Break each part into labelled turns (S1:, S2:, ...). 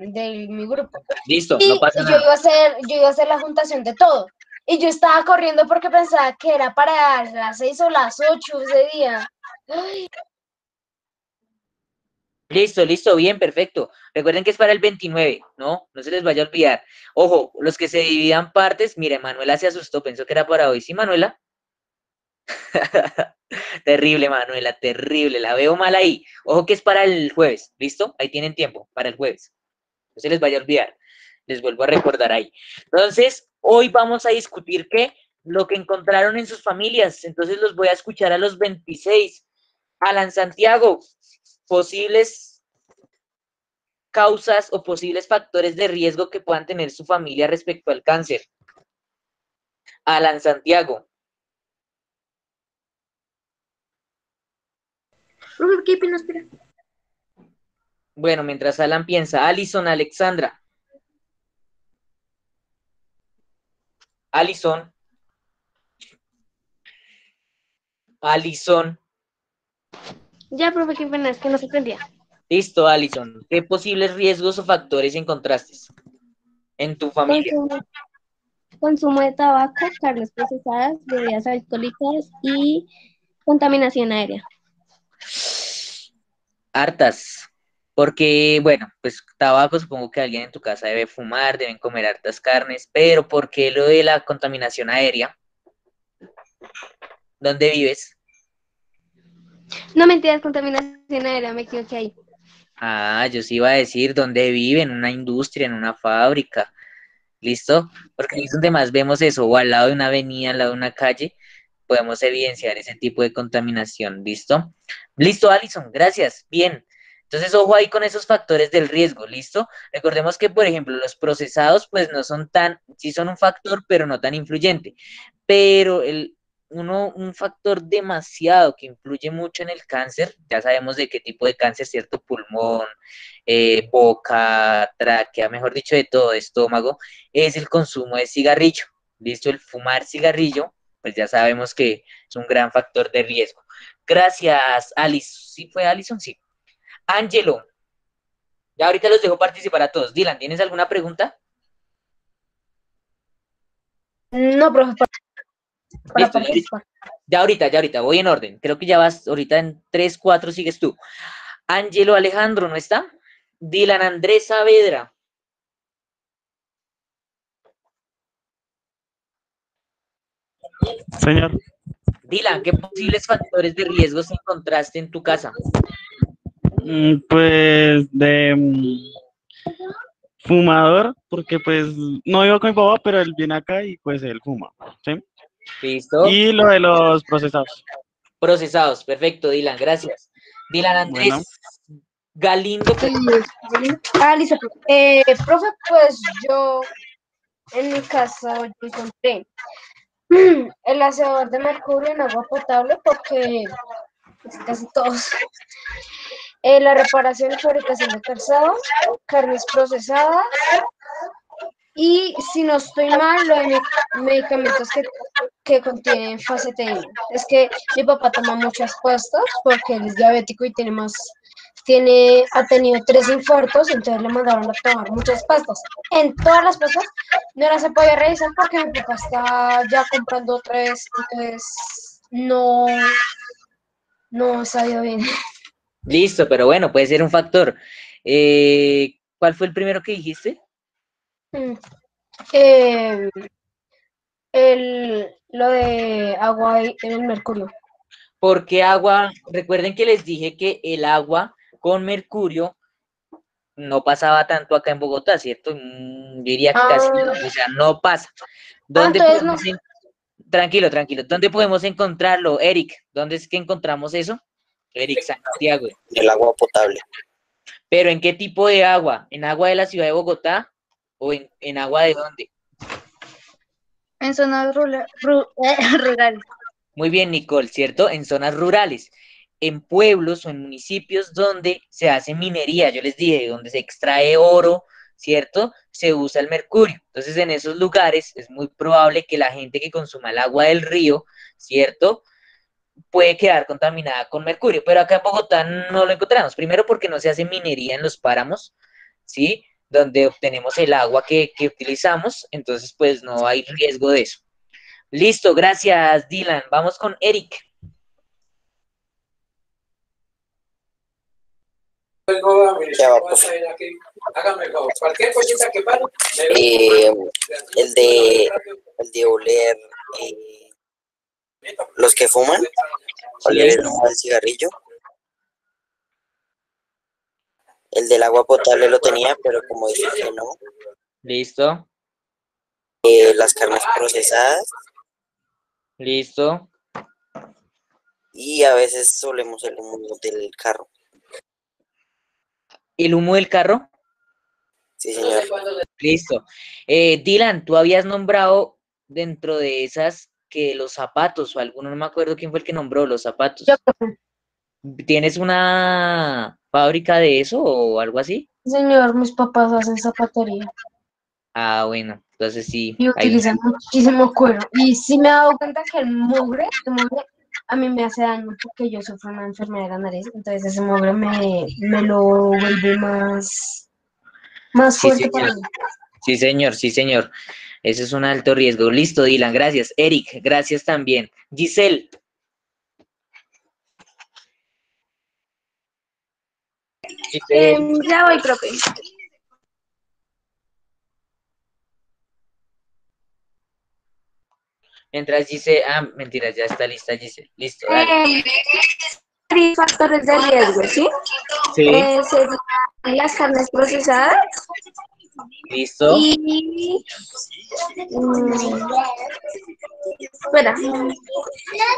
S1: de mi grupo.
S2: Listo, no
S1: Y
S2: pasa
S1: yo
S2: nada.
S1: iba a hacer la juntación de todo. Y yo estaba corriendo porque pensaba que era para las 6 o las 8 ese día.
S2: Listo, listo, bien, perfecto. Recuerden que es para el 29, ¿no? No se les vaya a olvidar. Ojo, los que se dividan partes, mire, Manuela se asustó, pensó que era para hoy. ¿Sí, Manuela? Terrible, Manuela, terrible. La veo mal ahí. Ojo que es para el jueves, ¿listo? Ahí tienen tiempo, para el jueves. No se les vaya a olvidar. Les vuelvo a recordar ahí. Entonces, hoy vamos a discutir qué, lo que encontraron en sus familias. Entonces, los voy a escuchar a los 26. Alan Santiago, posibles causas o posibles factores de riesgo que puedan tener su familia respecto al cáncer. Alan Santiago.
S3: Profe, ¿qué pena? Espera.
S2: Bueno, mientras Alan piensa, Alison, Alexandra. Alison. Alison.
S3: Ya, profe, qué pena, es que no se prendía.
S2: Listo, Alison. ¿Qué posibles riesgos o factores encontraste en tu familia?
S3: Consumo de tabaco, carnes procesadas, bebidas alcohólicas y contaminación aérea.
S2: Hartas. Porque, bueno, pues tabaco, supongo que alguien en tu casa debe fumar, deben comer hartas carnes, pero ¿por qué lo de la contaminación aérea? ¿Dónde vives?
S3: No mentiras, contaminación aérea, me equivoqué ahí.
S2: Ah, yo sí iba a decir dónde vive, en una industria, en una fábrica. ¿Listo? Porque ahí es donde más vemos eso, o al lado de una avenida, al lado de una calle, podemos evidenciar ese tipo de contaminación. ¿Listo? Listo, Alison, gracias. Bien. Entonces, ojo ahí con esos factores del riesgo, ¿listo? Recordemos que, por ejemplo, los procesados, pues no son tan, sí son un factor, pero no tan influyente. Pero un factor demasiado que influye mucho en el cáncer, ya sabemos de qué tipo de cáncer, ¿cierto? Pulmón, boca, tráquea, mejor dicho, de todo, estómago, es el consumo de cigarrillo. ¿Listo? El fumar cigarrillo, pues ya sabemos que es un gran factor de riesgo. Gracias, Alice. ¿Sí fue Alison? Sí. Angelo, ya ahorita los dejo participar a todos. Dylan, ¿tienes alguna pregunta?
S1: No, profe, para
S2: Listo,
S1: participar.
S2: ya ahorita, voy en orden. Creo que ya vas, ahorita en 3 4 sigues tú. Angelo Alejandro, ¿no está? Dylan Andrés Saavedra.
S4: Señor,
S2: Dylan, ¿qué posibles factores de riesgo encontraste en tu casa?
S4: pues de fumador, porque pues no vivo con mi papá, pero él viene acá y pues él fuma, ¿sí?
S2: ¿Listo?
S4: Y lo de los procesados.
S2: Procesados, perfecto, Dylan, gracias. Dylan
S4: Bueno,
S2: Andrés Galindo,
S1: Listo, profe. Profe, pues yo en mi caso yo encontré el aseador de mercurio en agua potable porque casi todos. La reparación y fabricación de calzado, carnes procesadas y, si no estoy mal, lo de medicamentos que contienen faceteína. Es que mi papá toma muchas pastas porque él es diabético y ha tenido 3 infartos, entonces le mandaron a tomar muchas pastas. En todas las pastas no las he podido revisar porque mi papá está ya comprando otra vez, entonces no ha sabido bien.
S2: listo, pero bueno, puede ser un factor. ¿Cuál fue el primero que dijiste?
S1: Mm. Eh, lo de agua y el mercurio.
S2: Porque agua, recuerden que les dije que el agua con mercurio no pasaba tanto acá en Bogotá, ¿cierto? Yo diría que casi,
S1: Ah,
S2: o sea, no pasa. ¿Dónde
S1: entonces no.
S2: podemos, tranquilo, tranquilo, ¿dónde podemos encontrarlo, Eric? ¿Dónde es que encontramos eso? Eric Santiago.
S5: El agua potable.
S2: ¿Pero en qué tipo de agua? ¿En agua de la ciudad de Bogotá o en agua de dónde?
S3: En zonas rurales.
S2: Muy bien, Nicole, ¿cierto? En zonas rurales, en pueblos o en municipios donde se hace minería, yo les dije, donde se extrae oro, ¿cierto? Se usa el mercurio. Entonces, en esos lugares es muy probable que la gente que consuma el agua del río, ¿cierto? Puede quedar contaminada con mercurio, pero acá en Bogotá no lo encontramos. Primero porque no se hace minería en los páramos, ¿sí? donde obtenemos el agua que utilizamos, entonces pues no hay riesgo de eso. Listo, gracias Dylan. Vamos con Eric.
S5: Ya va, pues. El de oler los que fuman, oler el humo del cigarrillo. El del agua potable lo tenía, pero como dice que no.
S2: Listo,
S5: Las carnes procesadas
S2: listo.
S5: y a veces solemos el humo del carro.
S2: ¿El humo del carro?
S5: Sí, señor.
S2: Listo. Dylan, tú habías nombrado dentro de esas que los zapatos, o alguno, no me acuerdo quién fue el que nombró los zapatos.
S1: Yo, profe.
S2: ¿Tienes una fábrica de eso o algo así?
S1: Señor, mis papás hacen zapatería
S2: Ah, bueno, entonces sí,
S1: y
S2: hay
S1: utilizan muchísimo cuero. Y sí me he dado cuenta que el mugre a mí me hace daño porque yo sufro una enfermedad de la nariz. Entonces ese mugre me lo vuelve más
S2: Sí,
S1: fuerte para
S2: señor.
S1: mí.
S2: Sí, señor, sí, señor. Eso es un alto riesgo. Listo, Dylan, gracias. Eric, gracias también. Giselle, Giselle,
S3: Ya voy, profe.
S2: mientras Giselle, mentiras, ya está lista Giselle. Listo, dale.
S3: Tres factores de riesgo, ¿sí?
S2: Sí,
S3: Serían las carnes procesadas
S2: listo.
S3: y... espera,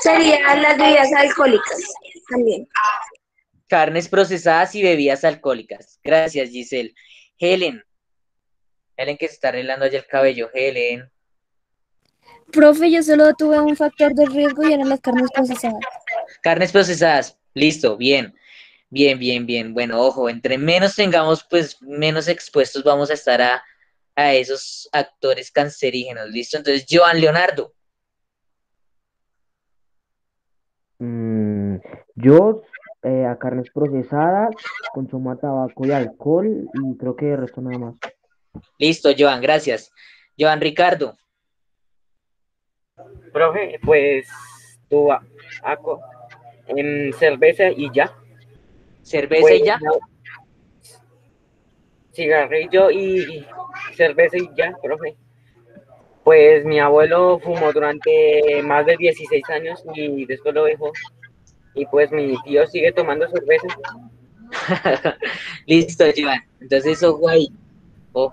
S3: serían las bebidas alcohólicas también.
S2: Carnes procesadas y bebidas alcohólicas. Gracias, Giselle. Helen, Helen que se está arreglando allá el cabello. Helen.
S6: Profe, yo solo tuve un factor de riesgo y eran las carnes procesadas.
S2: Carnes procesadas. Listo, bien. Bien, bien, bien. Bueno, ojo, entre menos tengamos, pues menos expuestos vamos a estar a esos actores cancerígenos. ¿Listo? Entonces, Joan Leonardo.
S7: Mm, yo a carnes procesadas, consumo tabaco y alcohol y creo que de resto nada más.
S2: Listo, Joan, gracias. Joan Ricardo.
S8: Profe, pues tú en cerveza y ya.
S2: Cerveza
S8: Pues
S2: y ya.
S8: cigarrillo y cerveza y ya, profe. Pues mi abuelo fumó durante más de 16 años y después lo dejó. Y pues mi tío sigue tomando cerveza.
S2: Listo, Joan. Entonces, ojo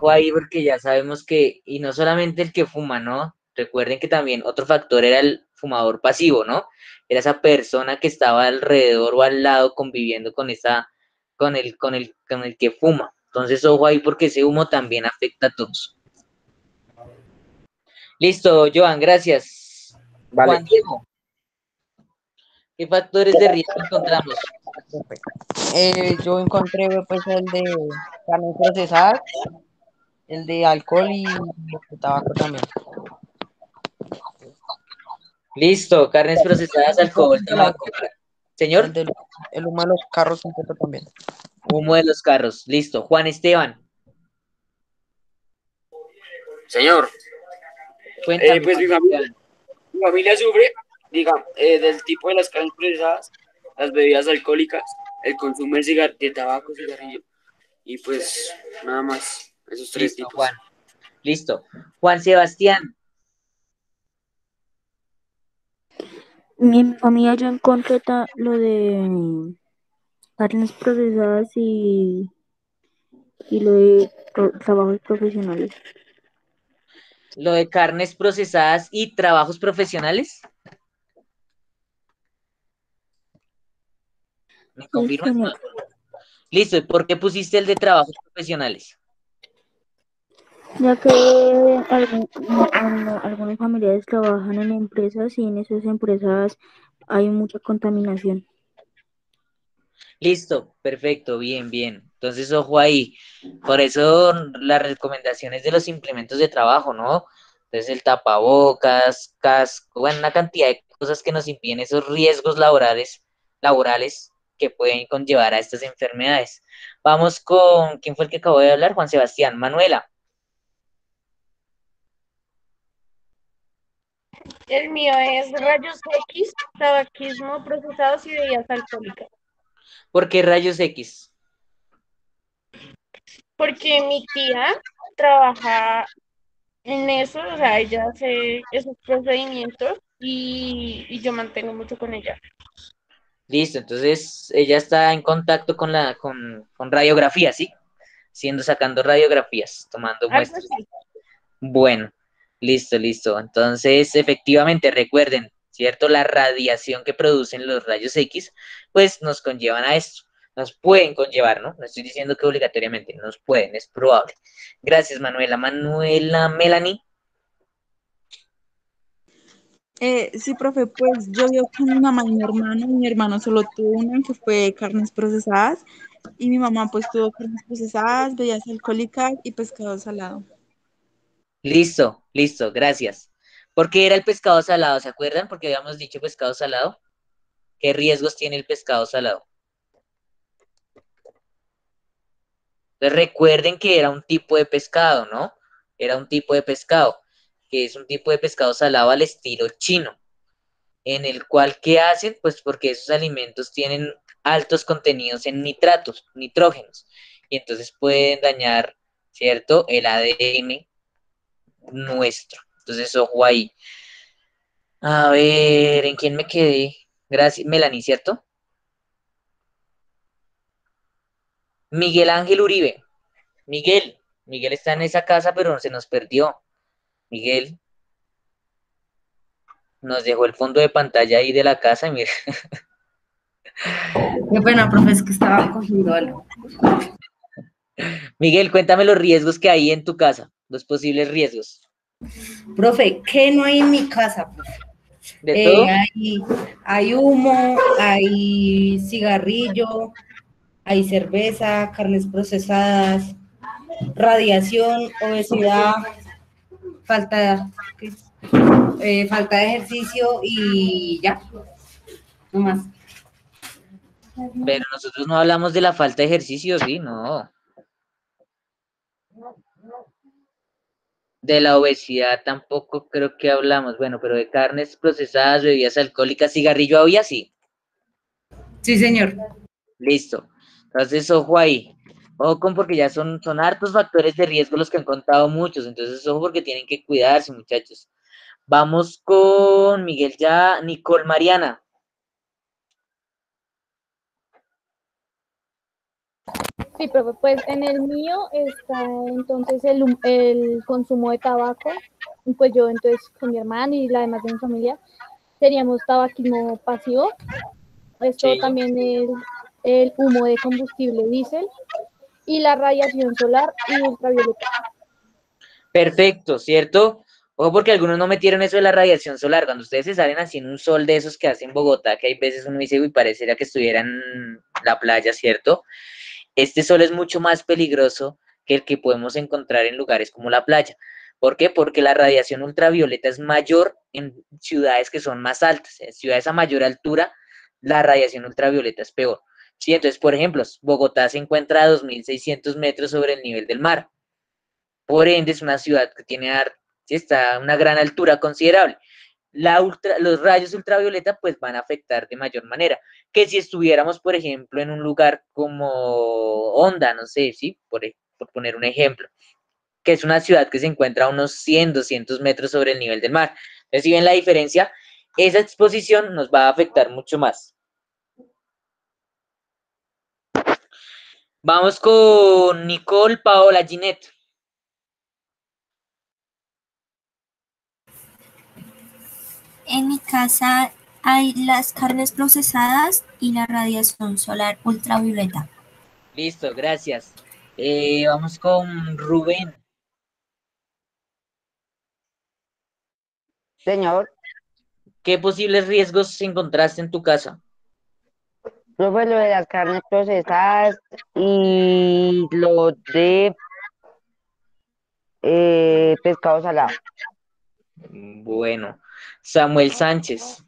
S2: ahí porque ya sabemos que, y no solamente el que fuma, ¿no? Recuerden que también otro factor era el fumador pasivo, ¿no? Era esa persona que estaba alrededor o al lado conviviendo con el que fuma. Entonces, ojo ahí porque ese humo también afecta a todos. Listo, Joan, gracias.
S8: Vale.
S2: Juan Diego, ¿qué factores de riesgo encontramos?
S9: Yo encontré pues el de carnes procesadas, el de alcohol y el de tabaco también.
S2: Listo, carnes procesadas, alcohol, tabaco. Señor,
S9: El humo de los carros un poco también.
S2: humo de los carros. Listo. Juan Esteban,
S10: Señor,
S2: cuéntame.
S10: pues
S2: Juan Esteban.
S10: mi familia sufre, digamos, del tipo de las carnes procesadas, las bebidas alcohólicas, el consumo de tabaco, cigarrillo, y pues nada más, esos tres
S2: Listo,
S10: tipos.
S2: Juan. Listo. Juan Sebastián,
S6: Mi familia yo encontré lo de carnes procesadas y lo de trabajos profesionales.
S2: lo de carnes procesadas y trabajos profesionales. ¿Me
S6: Sí,
S2: confirmas?
S6: señor.
S2: Listo. ¿Y por qué pusiste el de trabajos profesionales?
S6: Ya que algunos familiares trabajan en empresas y en esas empresas hay mucha contaminación.
S2: Listo, perfecto, bien, bien. Entonces, ojo ahí. Por eso las recomendaciones de los implementos de trabajo, ¿no? Entonces, el tapabocas, casco, bueno, una cantidad de cosas que nos impiden esos riesgos laborales que pueden conllevar a estas enfermedades. Vamos con, ¿quién fue el que acabó de hablar? Juan Sebastián. Manuela,
S11: El mío es rayos X, tabaquismo, procesados y bebidas alcohólicas.
S2: ¿por qué rayos X?
S11: Porque mi tía trabaja en eso, o sea, ella hace esos procedimientos y yo mantengo mucho con ella.
S2: Listo, entonces ella está en contacto con radiografía, ¿sí? Sacando radiografías, tomando
S11: Algo
S2: muestras.
S11: así.
S2: Bueno, listo, listo. Entonces, efectivamente, recuerden, ¿cierto? La radiación que producen los rayos X, pues nos conllevan a esto. Nos pueden conllevar, ¿no? No estoy diciendo que obligatoriamente, nos pueden, es probable. Gracias, Manuela. Manuela, Melanie.
S12: Sí, profe, pues yo vivo con mi mamá y mi hermano solo tuvo una que fue carnes procesadas y mi mamá pues tuvo carnes procesadas, bebidas alcohólicas y pescado salado.
S2: Listo, listo, gracias. ¿Por qué era el pescado salado? ¿Se acuerdan? Porque habíamos dicho pescado salado. ¿Qué riesgos tiene el pescado salado? Entonces recuerden que era un tipo de pescado, ¿no? Era un tipo de pescado, que es un tipo de pescado salado al estilo chino, en el cual, ¿qué hacen? Pues porque esos alimentos tienen altos contenidos en nitratos, nitrógenos, y entonces pueden dañar, ¿cierto? El ADN nuestro. Entonces, ojo ahí. A ver, ¿en quién me quedé? Gracias, Melanie, ¿cierto? Miguel Ángel Uribe. Miguel está en esa casa, pero se nos perdió. Miguel nos dejó el fondo de pantalla ahí de la casa, y mira.
S13: Qué pena, profe, es que estaba cogiendo algo.
S2: Miguel, cuéntame los riesgos que hay en tu casa, los posibles riesgos.
S13: Profe, ¿qué no hay en mi casa, profe?
S2: ¿De todo?
S13: Hay humo, hay cigarrillo, hay cerveza, carnes procesadas, radiación, obesidad, falta, falta de ejercicio y ya, no más.
S2: Pero nosotros no hablamos de la falta de ejercicio, ¿sí? No. De la obesidad tampoco creo que hablamos. Bueno, pero de carnes procesadas, bebidas alcohólicas, cigarrillo había, sí.
S13: Sí, señor.
S2: Listo. Entonces, ojo ahí. Ojo con porque ya son hartos factores de riesgo los que han contado muchos. Entonces, ojo porque tienen que cuidarse, muchachos. Vamos con Miguel ya, Nicole Mariana.
S14: Sí, profe, pues en el mío está entonces el consumo de tabaco, y pues yo entonces con mi hermano y la demás de mi familia seríamos tabaquismo pasivo. Esto
S2: Sí.
S14: también es el humo de combustible diésel y la radiación solar y ultravioleta.
S2: Perfecto, ¿cierto? Ojo porque algunos no metieron eso de la radiación solar. Cuando ustedes se salen así en un sol de esos que hace en Bogotá, que hay veces uno dice, uy, pareciera que estuviera en la playa, ¿cierto? Este sol es mucho más peligroso que el que podemos encontrar en lugares como la playa. ¿Por qué? Porque la radiación ultravioleta es mayor en ciudades que son más altas. En ciudades a mayor altura, la radiación ultravioleta es peor. Sí, entonces, por ejemplo, Bogotá se encuentra a 2.600 metros sobre el nivel del mar. Por ende, es una ciudad que tiene sí, está a una gran altura considerable. Los rayos ultravioleta pues van a afectar de mayor manera que si estuviéramos, por ejemplo, en un lugar como Honda, no sé, ¿sí? Por poner un ejemplo, que es una ciudad que se encuentra a unos 100, 200 metros sobre el nivel del mar. Entonces, si ven la diferencia, esa exposición nos va a afectar mucho más. Vamos con Nicole Paola Ginette.
S15: En mi casa hay las carnes procesadas y la radiación solar ultravioleta.
S2: Listo, gracias. Vamos con Rubén.
S9: Señor,
S2: ¿Qué posibles riesgos encontraste en tu casa?
S9: profe, lo de las carnes procesadas y lo de pescado salado.
S2: Bueno, Samuel Sánchez.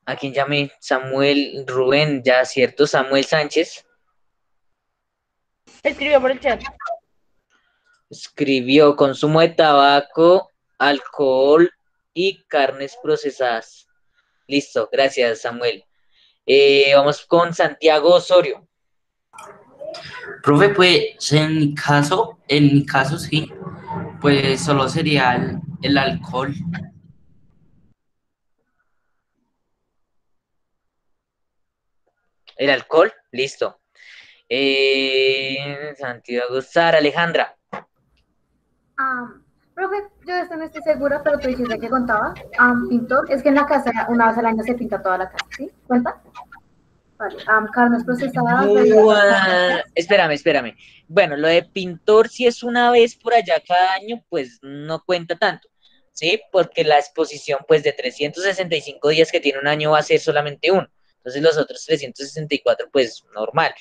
S2: ¿A quién llamé? Samuel Rubén, ya, ¿cierto? Samuel Sánchez
S11: Escribió por el chat.
S2: escribió consumo de tabaco, alcohol y carnes procesadas. Listo, gracias, Samuel. Vamos con Santiago Osorio.
S16: Profe, pues en mi caso sí, pues solo sería el alcohol.
S2: ¿El alcohol? Listo. Santiago, Sara, Alejandra.
S17: Profe, yo de esto no estoy segura, pero tú dijiste que contaba. Pintor, es que en la casa una vez al año se pinta toda la casa, ¿sí? ¿Cuenta? Vale. Carnes procesadas, bebidas alcohólicas.
S2: Espérame. Bueno, lo de pintor, si es una vez por allá cada año, pues no cuenta tanto, ¿sí? Porque la exposición, pues de 365 días que tiene un año va a ser solamente uno. Entonces los otros 364, pues normal.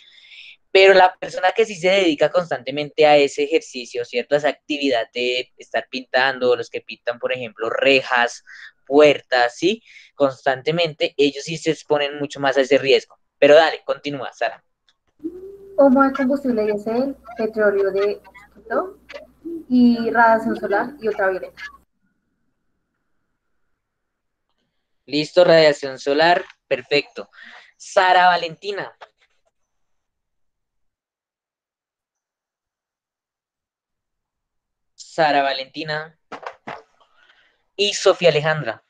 S2: Pero la persona que sí se dedica constantemente a ese ejercicio, ¿cierto? A esa actividad de estar pintando, los que pintan, por ejemplo, rejas, puertas, ¿sí? Constantemente, ellos sí se exponen mucho más a ese riesgo. Pero dale, continúa, Sara.
S17: Humo de combustible diésel, petróleo de quito y radiación solar y ultravioleta.
S2: Listo, radiación solar, perfecto. Sara Valentina. Sara Valentina. Y Sofía Alejandra.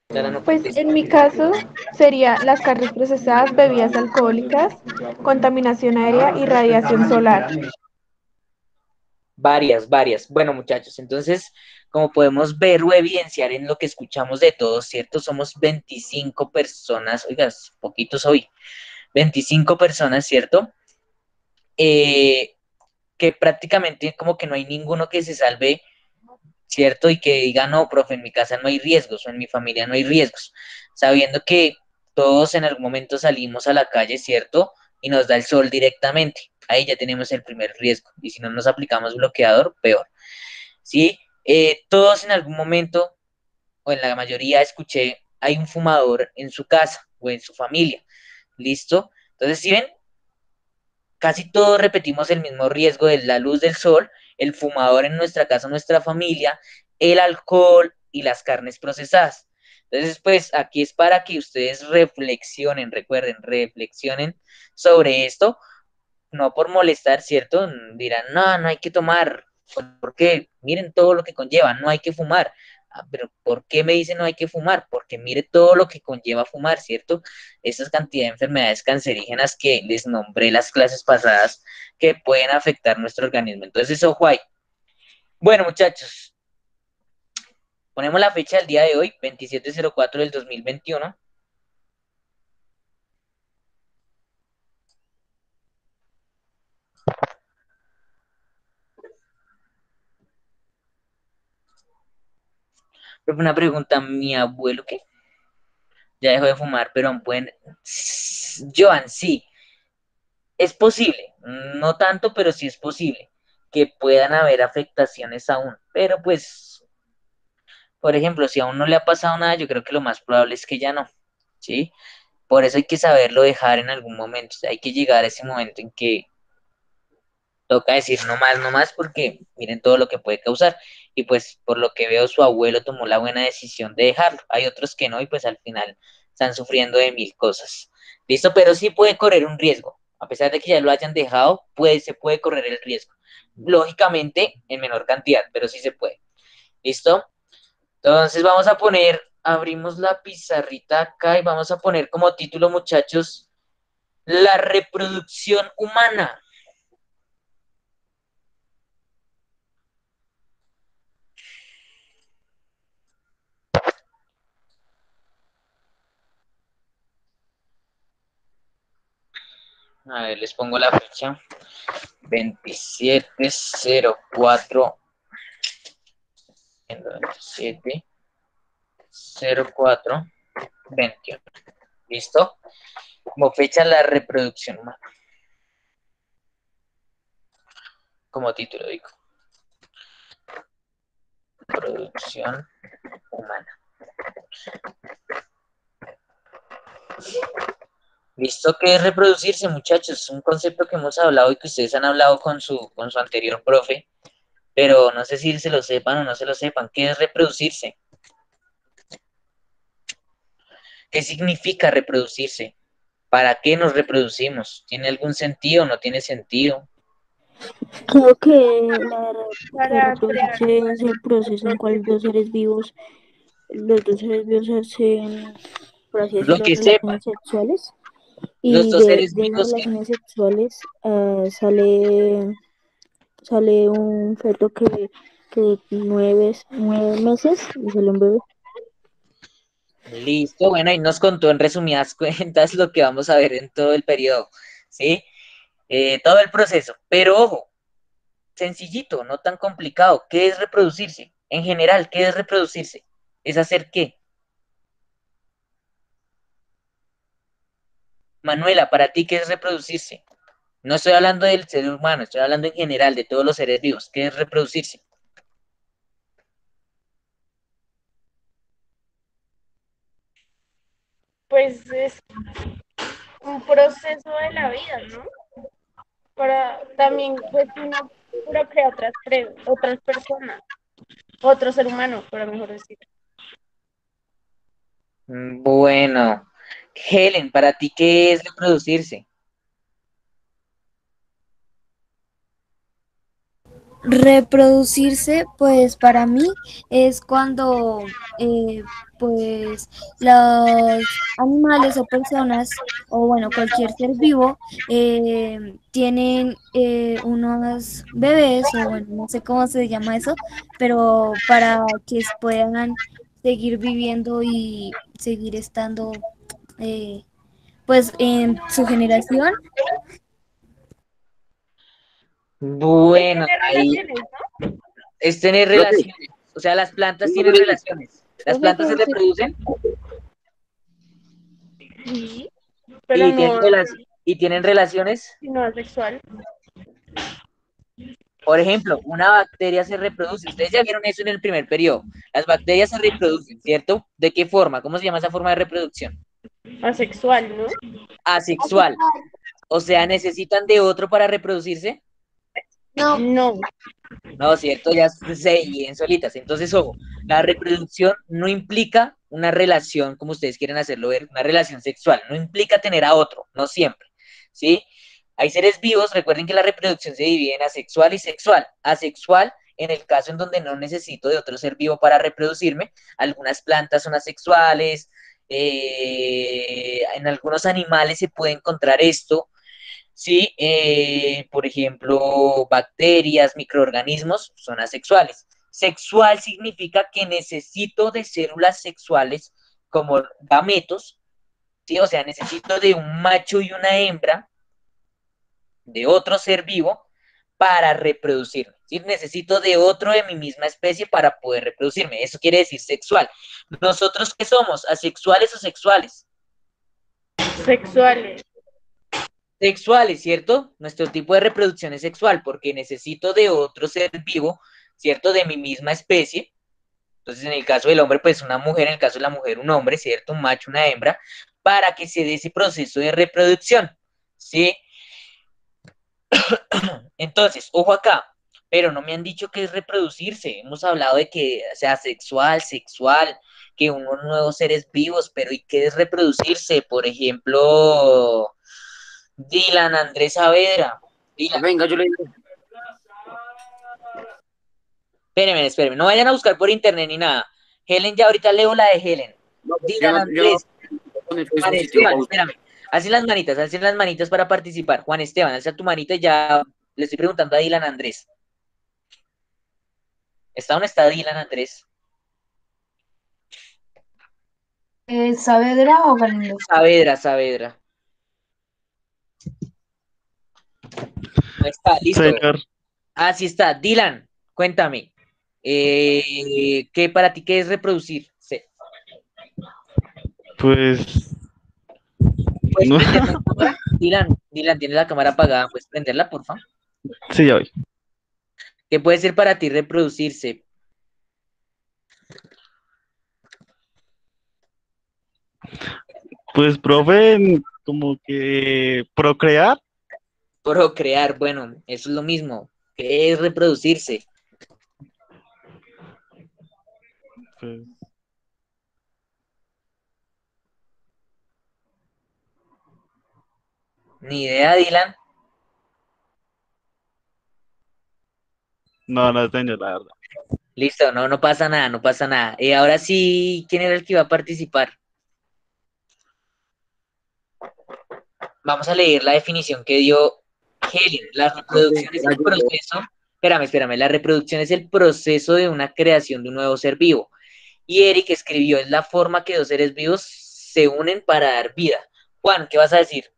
S2: Sara no
S18: Pues
S2: contesta.
S18: en mi caso sería las carnes procesadas, bebidas alcohólicas, contaminación aérea y radiación solar.
S2: Varias. Bueno, muchachos, entonces, como podemos ver o evidenciar en lo que escuchamos de todos, ¿cierto? Somos 25 personas, oigas, poquitos hoy, 25 personas, ¿cierto? Que prácticamente como que no hay ninguno que se salve, ¿cierto? Y que diga, no, profe, en mi casa no hay riesgos o en mi familia no hay riesgos, sabiendo que todos en algún momento salimos a la calle, ¿cierto? Y nos da el sol directamente. Ahí ya tenemos el primer riesgo. Y si no nos aplicamos bloqueador, peor. ¿Sí? Todos en algún momento, o en la mayoría, escuché, hay un fumador en su casa o en su familia. ¿Listo? Entonces, si ven, casi todos repetimos el mismo riesgo de la luz del sol, el fumador en nuestra casa, nuestra familia, el alcohol y las carnes procesadas. Entonces, pues aquí es para que ustedes reflexionen, recuerden, reflexionen sobre esto, no por molestar, ¿cierto? Dirán, no, no hay que tomar, porque miren todo lo que conlleva, no hay que fumar. Pero ¿por qué me dicen no hay que fumar? Porque mire todo lo que conlleva fumar, ¿cierto? Esas cantidad de enfermedades cancerígenas que les nombré las clases pasadas que pueden afectar nuestro organismo. Entonces, ojo ahí. Bueno, muchachos, ponemos la fecha del día de hoy, 27/04 del 2021. Pero una pregunta, ¿mi abuelo qué? Ya dejó de fumar, pero aún pueden... Joan, sí, es posible, no tanto, pero sí es posible que puedan haber afectaciones aún. Pero pues, por ejemplo, si aún no le ha pasado nada, yo creo que lo más probable es que ya no, ¿sí? Por eso hay que saberlo dejar en algún momento. O sea, hay que llegar a ese momento en que toca decir no más, porque miren todo lo que puede causar. Y pues por lo que veo, su abuelo tomó la buena decisión de dejarlo. Hay otros que no, y pues al final están sufriendo de mil cosas. ¿Listo? Pero sí puede correr un riesgo. A pesar de que ya lo hayan dejado, se puede correr el riesgo. Lógicamente, en menor cantidad, pero sí se puede. ¿Listo? Entonces vamos a poner, abrimos la pizarrita acá y vamos a poner como título, muchachos, la reproducción humana. A ver, les pongo la fecha. 27/04. 27/04/21. ¿Listo? Como fecha la reproducción humana. Como título digo. Reproducción humana. ¿Listo? ¿Qué es reproducirse, muchachos? Es un concepto que hemos hablado y que ustedes han hablado con su anterior profe, pero no sé si se lo sepan o no se lo sepan. ¿Qué es reproducirse? ¿Qué significa reproducirse? ¿Para qué nos reproducimos? ¿Tiene algún sentido o no tiene sentido?
S6: Creo que que
S11: Para crear.
S6: reproducirse es el proceso en el cual los dos seres vivos hacen, por así
S2: Lo
S6: decirlo,
S2: que sepan,
S6: relaciones sexuales
S2: los
S6: y
S2: dos seres
S6: de esas
S2: vivos que...
S6: relaciones sexuales sale un feto que 9 meses y sale un bebé.
S2: Listo, bueno, ahí nos contó en resumidas cuentas lo que vamos a ver en todo el periodo, ¿sí? Todo el proceso, pero ojo, sencillito, no tan complicado. ¿Qué es reproducirse? En general, ¿qué es reproducirse? ¿Es hacer qué? Manuela, para ti, ¿qué es reproducirse? No estoy hablando del ser humano, estoy hablando en general de todos los seres vivos. ¿Qué es reproducirse?
S11: Pues es un proceso de la vida, ¿no? Para también, pues uno procrea otras personas, otro ser humano, para mejor decir.
S2: Bueno, Helen, para ti, ¿qué es reproducirse?
S15: Reproducirse, pues para mí es cuando pues los animales o personas o bueno cualquier ser vivo tienen unos bebés o bueno no sé cómo se llama eso, pero para que puedan seguir viviendo y seguir estando eh, pues en su generación.
S11: Es
S2: Bueno,
S11: tener
S2: ahí
S11: relaciones, ¿no?
S2: es tener
S10: Profe,
S2: relaciones. O sea, las plantas tienen relaciones. ¿Las plantas se reproducen?
S11: Sí, pero
S2: ¿Y tienen,
S11: no,
S2: y tienen relaciones?
S11: no asexual.
S2: Por ejemplo, una bacteria se reproduce. Ustedes ya vieron eso en el primer periodo. Las bacterias se reproducen, ¿cierto? ¿De qué forma? ¿Cómo se llama esa forma de reproducción?
S11: Asexual, ¿no?
S2: Asexual. O sea, ¿necesitan de otro para reproducirse?
S11: No. No.
S2: No, ¿cierto? Ya se dividen solitas. Entonces, ojo, la reproducción no implica una relación, como ustedes quieren hacerlo ver, una relación sexual. No implica tener a otro, no siempre. ¿Sí? Hay seres vivos, recuerden que la reproducción se divide en asexual y sexual. Asexual, en el caso en donde no necesito de otro ser vivo para reproducirme. Algunas plantas son asexuales, en algunos animales se puede encontrar esto. Sí, por ejemplo, bacterias, microorganismos son asexuales. Sexual significa que necesito de células sexuales como gametos, ¿sí? O sea, necesito de un macho y una hembra de otro ser vivo para reproducirme, ¿sí? Necesito de otro de mi misma especie para poder reproducirme. Eso quiere decir sexual. ¿Nosotros qué somos? ¿Asexuales o sexuales?
S11: Sexuales.
S2: Sexuales, ¿cierto? Nuestro tipo de reproducción es sexual porque necesito de otro ser vivo, ¿cierto? De mi misma especie. Entonces, en el caso del hombre, pues una mujer, en el caso de la mujer, un hombre, ¿cierto? Un macho, una hembra, para que se dé ese proceso de reproducción, ¿sí? Entonces, ojo acá, pero no me han dicho qué es reproducirse. Hemos hablado de que sea sexual, sexual, que unos nuevos seres vivos, pero ¿y qué es reproducirse? Por ejemplo, Dylan Andrés Saavedra. Dylan,
S10: venga, yo le digo.
S2: espérenme, no vayan a buscar por internet ni nada. Helen, ya ahorita leo la de Helen.
S10: No,
S2: Dylan
S10: yo
S2: Andrés,
S10: es
S2: Juan
S10: un sitio
S2: Esteban,
S10: para buscar.
S2: espérame. Hacen las manitas para participar. Juan Esteban, alza tu manita y ya le estoy preguntando a Dylan Andrés. ¿Está dónde está Dylan Andrés?
S1: ¿Saavedra o Galindo?
S2: Saavedra. No está, listo.
S4: Señor,
S2: Ah, sí está. Dylan, cuéntame. ¿Qué para ti qué es reproducir? Sí.
S4: pues
S2: ¿Puedes
S4: no.
S2: prender la cámara? Dylan, tiene la cámara apagada. ¿Puedes prenderla, por favor?
S4: Sí, ya voy.
S2: ¿Qué puede ser para ti reproducirse?
S4: Pues, profe, como que procrear.
S2: Procrear, bueno, eso es lo mismo. ¿Qué es reproducirse?
S4: Pues,
S2: Ni idea, Dylan.
S4: no, señor, la verdad.
S2: Listo, no, no pasa nada, no pasa nada. Y ahora sí, ¿quién era el que iba a participar? Vamos a leer la definición que dio Helen. La reproducción es el proceso, espérame, la reproducción es el proceso de una creación de un nuevo ser vivo. Y Eric escribió, es la forma que dos seres vivos se unen para dar vida. Juan, ¿qué vas a decir?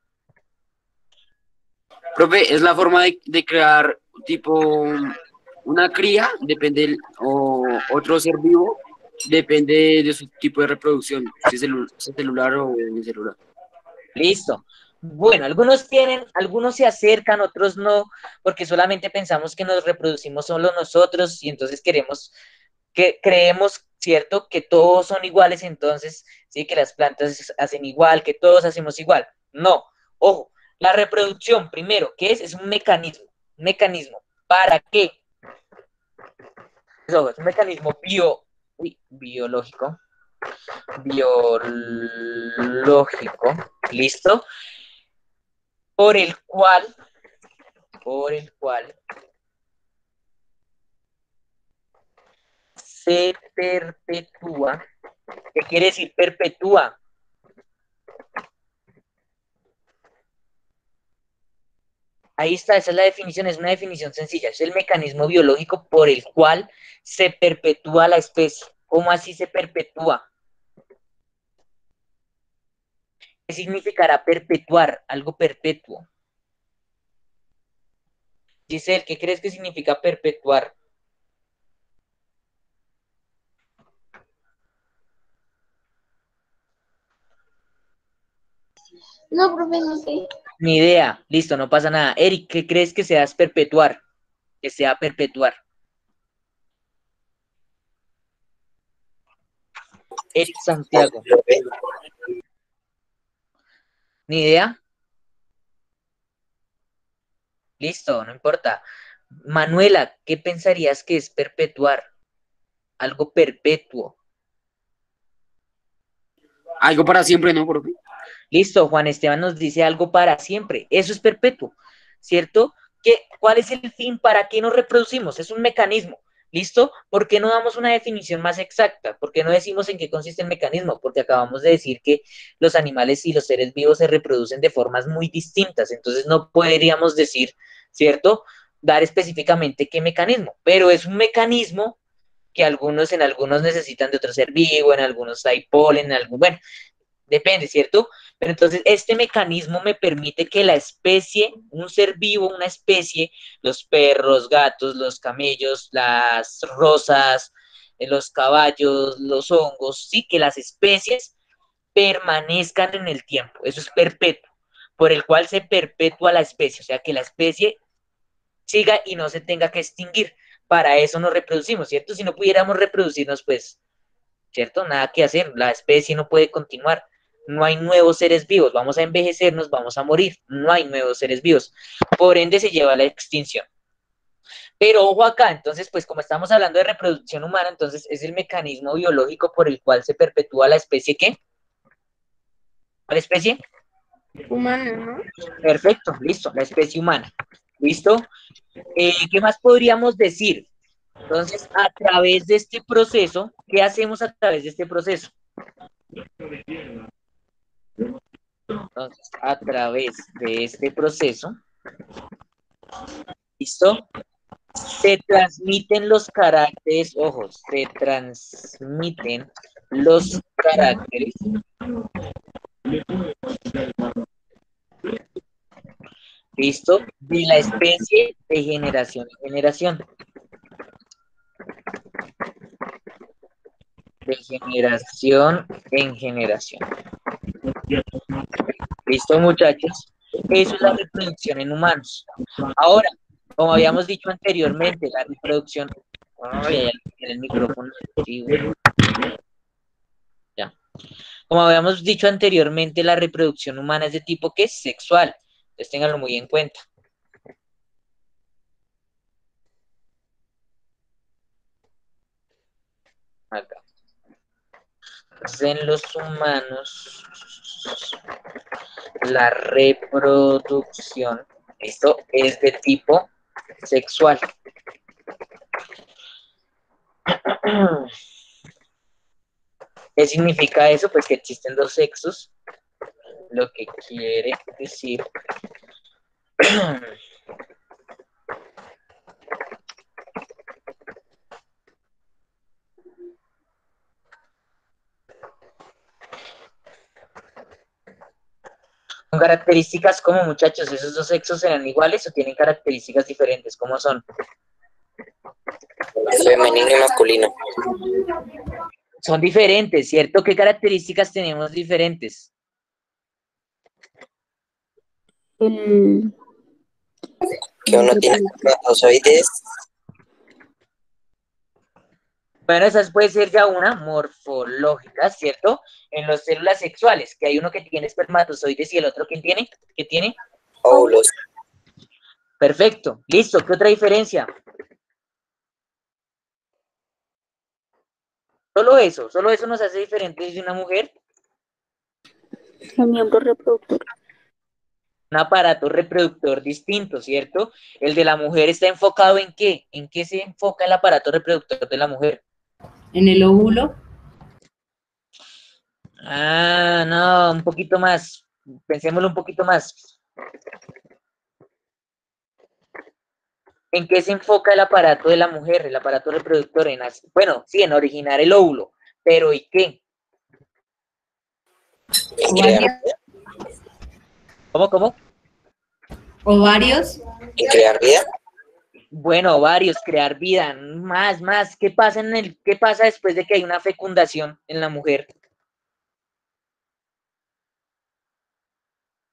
S10: Profe, es la forma de crear tipo una cría, o otro ser vivo, depende de su tipo de reproducción, si es celular o unicelular.
S2: Listo. Bueno, algunos tienen, algunos se acercan, otros no, porque solamente pensamos que nos reproducimos solo nosotros y entonces creemos, ¿cierto? Que todos son iguales, entonces, sí, que las plantas hacen igual, que todos hacemos igual. No, ojo, la reproducción, primero, ¿qué es? Es un mecanismo. ¿Para qué? Ojo, es un mecanismo biológico, ¿listo? Por el cual se perpetúa. ¿Qué quiere decir perpetúa? Ahí está, esa es la definición, es una definición sencilla, es el mecanismo biológico por el cual se perpetúa la especie. ¿Cómo así se perpetúa? ¿Qué significará perpetuar? Algo perpetuo. Giselle, ¿qué crees que significa perpetuar?
S3: No, profe, no sé.
S2: Ni idea, listo, no pasa nada. Eric, ¿qué crees que sea perpetuar? Que sea perpetuar. Eric Santiago. Ni idea. Listo, no importa. Manuela, ¿qué pensarías que es perpetuar? Algo perpetuo.
S10: Algo para siempre, ¿no, profe?
S2: Listo, Juan Esteban nos dice algo para siempre. Eso es perpetuo, ¿cierto? ¿Cuál es el fin? ¿Para qué nos reproducimos? Es un mecanismo. ¿Listo? ¿Por qué no damos una definición más exacta? ¿Por qué no decimos en qué consiste el mecanismo? Porque acabamos de decir que los animales y los seres vivos se reproducen de formas muy distintas. Entonces no podríamos decir, ¿cierto? Dar específicamente qué mecanismo. Pero es un mecanismo que en algunos necesitan de otro ser vivo, en algunos hay polen, bueno, depende, ¿cierto? Pero entonces este mecanismo me permite que la especie, un ser vivo, una especie, los perros, gatos, los camellos, las rosas, los caballos, los hongos, sí, que las especies permanezcan en el tiempo. Eso es perpetuo, por el cual se perpetúa la especie, o sea, que la especie siga y no se tenga que extinguir. Para eso nos reproducimos, ¿cierto? Si no pudiéramos reproducirnos, pues, ¿cierto? Nada que hacer, la especie no puede continuar. No hay nuevos seres vivos, vamos a envejecernos, vamos a morir, no hay nuevos seres vivos. Por ende se lleva a la extinción. Pero ojo acá, entonces, pues como estamos hablando de reproducción humana, entonces es el mecanismo biológico por el cual se perpetúa la especie, ¿qué? ¿Cuál especie?
S11: Humana, ¿no?
S2: Perfecto, listo, la especie humana. ¿Listo? ¿Qué más podríamos decir? Entonces, a través de este proceso, ¿qué hacemos a través de este proceso? Entonces, a través de este proceso, ¿listo? Se transmiten los caracteres, ojo, se transmiten los caracteres ¿listo? De la especie de generación en generación. De generación en generación. ¿Listo, muchachos? Eso es la reproducción en humanos. Ahora, como habíamos dicho anteriormente, la reproducción... Ay, el micrófono. Sí, bueno. Ya. Como habíamos dicho anteriormente, la reproducción humana es de tipo que es sexual. Entonces ténganlo muy en cuenta. Acá. Entonces, en los humanos, la reproducción, esto es de tipo sexual. ¿Qué significa eso? Pues que existen dos sexos, lo que quiere decir con características como, muchachos, ¿esos dos sexos serán iguales o tienen características diferentes? ¿Cómo son?
S5: Femenino y masculino.
S2: Son diferentes, ¿cierto? ¿Qué características tenemos diferentes?
S6: El,
S5: Que uno tiene espermatozoides.
S2: Bueno, esas puede ser ya una morfológica, ¿cierto? En las células sexuales, que hay uno que tiene espermatozoides y el otro que tiene,
S5: óvulos.
S2: Perfecto, listo. ¿Qué otra diferencia? Solo eso nos hace diferentes de una mujer.
S6: el miembro reproductor.
S2: Un aparato reproductor distinto, ¿cierto? El de la mujer está enfocado ¿en qué? ¿En qué se enfoca el aparato reproductor de la mujer?
S13: En el óvulo.
S2: Ah, no, un poquito más. Pensémoslo un poquito más. ¿En qué se enfoca el aparato de la mujer, el aparato reproductor? Bueno, sí, en originar el óvulo. ¿Pero y qué? ¿Cómo?
S13: ¿Ovarios?
S5: ¿En crear vida?
S2: Bueno, varios, crear vida, más. ¿Qué pasa después de que hay una fecundación en la mujer?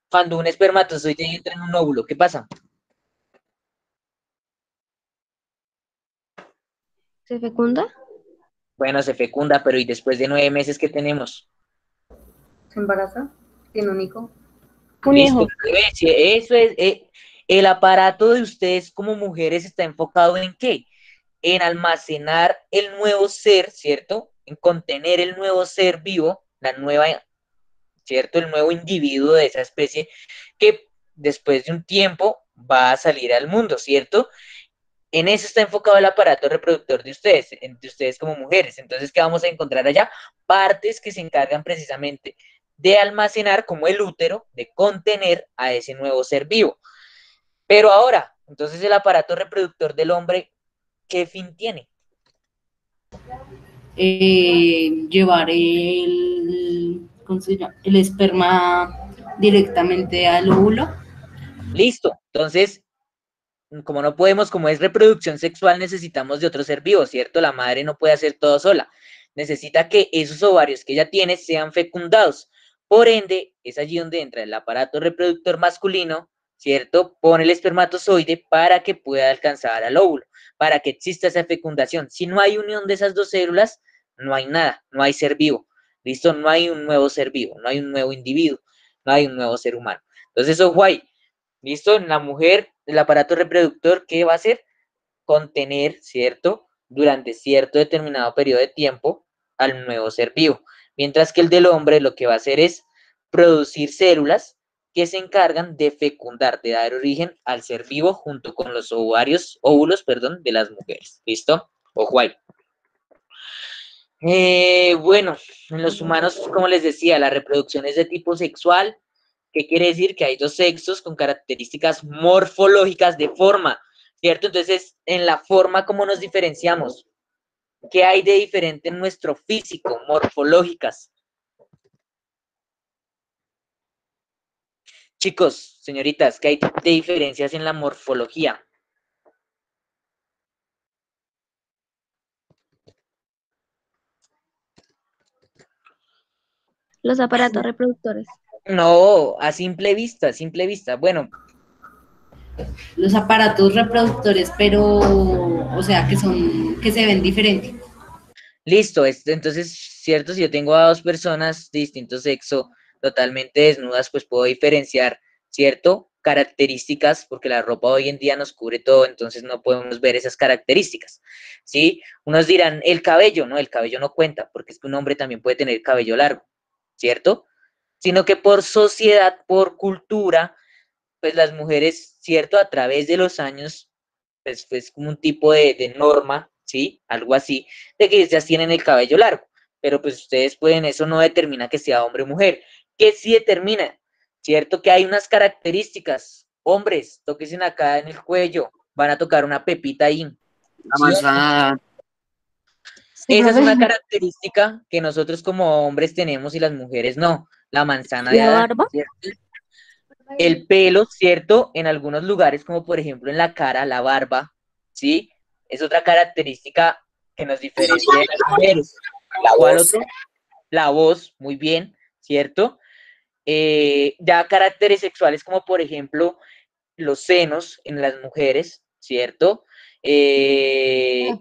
S2: Cuando un espermatozoide entra en un óvulo, ¿qué pasa?
S3: ¿Se fecunda?
S2: Bueno, se fecunda, pero ¿y después de 9 meses qué tenemos?
S17: ¿Se embaraza? ¿Tiene un hijo?
S2: Listo. Eso es. El aparato de ustedes como mujeres está enfocado ¿en qué? En almacenar el nuevo ser, ¿cierto? En contener el nuevo ser vivo, ¿cierto? El nuevo individuo de esa especie que después de un tiempo va a salir al mundo, ¿cierto? En eso está enfocado el aparato reproductor de ustedes como mujeres. Entonces, ¿qué vamos a encontrar allá? Partes que se encargan precisamente de almacenar, como el útero, de contener a ese nuevo ser vivo. Pero ahora, entonces el aparato reproductor del hombre, ¿qué fin tiene?
S13: Llevar ¿cómo se llama? El esperma directamente al óvulo.
S2: Listo. Entonces, como es reproducción sexual, necesitamos de otro ser vivo, ¿cierto? La madre no puede hacer todo sola. Necesita que esos ovarios que ella tiene sean fecundados. Por ende, es allí donde entra el aparato reproductor masculino, ¿cierto? Pone el espermatozoide para que pueda alcanzar al óvulo, para que exista esa fecundación. Si no hay unión de esas dos células, no hay nada, no hay ser vivo. ¿Listo? No hay un nuevo ser vivo, no hay un nuevo individuo, no hay un nuevo ser humano. Entonces, ojo ahí. ¿Listo? En la mujer, el aparato reproductor, ¿qué va a hacer? Contener, ¿cierto? Durante cierto determinado periodo de tiempo al nuevo ser vivo. Mientras que el del hombre lo que va a hacer es producir células que se encargan de fecundar, de dar origen al ser vivo junto con los óvulos, de las mujeres. ¿Listo? Ojo ahí. Bueno, en los humanos, como les decía, la reproducción es de tipo sexual. ¿Qué quiere decir? Que hay dos sexos con características morfológicas de forma, ¿cierto? Entonces, en la forma, ¿cómo nos diferenciamos? ¿Qué hay de diferente en nuestro físico, morfológicas? Chicos, señoritas, ¿qué hay de diferencias en la morfología?
S3: Los aparatos reproductores.
S2: No, a simple vista. Bueno.
S13: Los aparatos reproductores, pero, o sea, que se ven diferentes.
S2: Listo, entonces, cierto, si yo tengo a dos personas de distinto sexo totalmente desnudas, pues puedo diferenciar, ¿cierto? Características, porque la ropa hoy en día nos cubre todo, entonces no podemos ver esas características, ¿sí? Unos dirán, el cabello, ¿no? El cabello no cuenta, porque es que un hombre también puede tener cabello largo, ¿cierto? Sino que por sociedad, por cultura, pues las mujeres, ¿cierto? A través de los años, pues como un tipo de norma, ¿sí? Algo así, de que ellas tienen el cabello largo, pero pues ustedes pueden, eso no determina que sea hombre o mujer. ¿Qué sí determina? ¿Cierto? Que hay unas características. Hombres, tóquense acá en el cuello, van a tocar una pepita ahí.
S10: La manzana.
S2: Esa es una característica que nosotros como hombres tenemos y las mujeres no. La manzana de
S15: ¿La
S2: Adán,
S15: barba?
S2: ¿cierto? El pelo, ¿cierto? En algunos lugares, como por ejemplo en la cara, la barba, ¿sí? Es otra característica que nos diferencia de las mujeres. ¿Cuál otro? La voz, muy bien, ¿cierto? Ya caracteres sexuales como por ejemplo los senos en las mujeres, ¿cierto?
S1: Profe,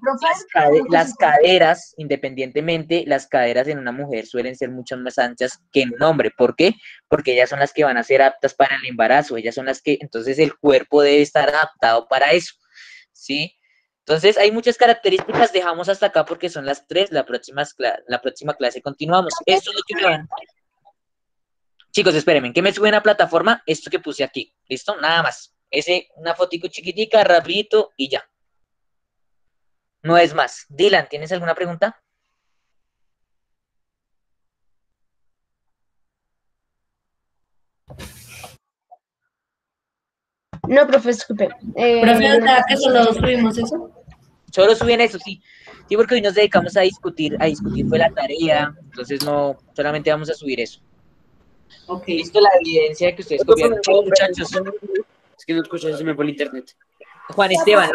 S2: Las caderas, independientemente, las caderas en una mujer suelen ser mucho más anchas que en un hombre. ¿Por qué? Porque ellas son las que van a ser aptas para el embarazo, ellas son las que, entonces el cuerpo debe estar adaptado para eso, ¿sí? Entonces hay muchas características, dejamos hasta acá porque son las 3, la próxima clase continuamos. Esto es lo que me van. Chicos, espérenme, ¿qué me suben a plataforma? Esto que puse aquí, ¿listo? Nada más. Una fotico chiquitica, rapidito y ya. No es más. Dylan, ¿tienes alguna pregunta?
S1: No, profe, disculpe.
S13: Profe, ¿verdad que solo subimos eso?
S2: Solo suben eso, sí. Sí, porque hoy nos dedicamos a discutir fue la tarea, entonces no, solamente vamos a subir eso.
S13: Ok.
S2: Listo, la evidencia de que ustedes copiaron. Chicos, muchachos.
S10: Es que no escuché, se me fue el internet.
S2: Juan Esteban,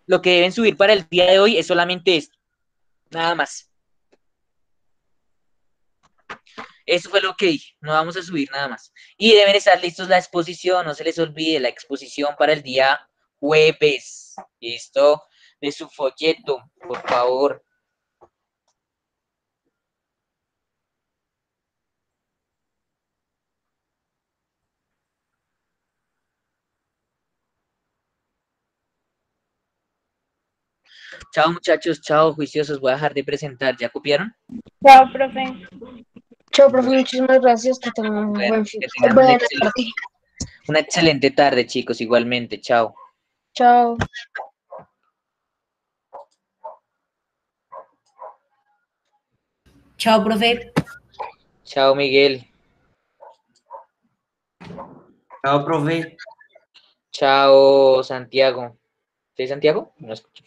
S2: lo que deben subir para el día de hoy es solamente esto. Nada más. Eso fue lo que dije, no vamos a subir nada más. Y deben estar listos la exposición, no se les olvide la exposición para el día jueves. ¿Listo? De su folleto, por favor. Chao, muchachos, chao, juiciosos, voy a dejar de presentar. ¿Ya copiaron?
S11: Chao, profe.
S1: Chao, profe, muchísimas gracias. Que tengan un
S2: Bueno,
S1: buen fin.
S2: que tengan una excelente tarde, chicos, igualmente. Chao.
S1: Chao.
S13: Chao, profe.
S2: Chao, Miguel.
S16: Chao, profe.
S2: Chao, Santiago. ¿Sí, Santiago? No escucho.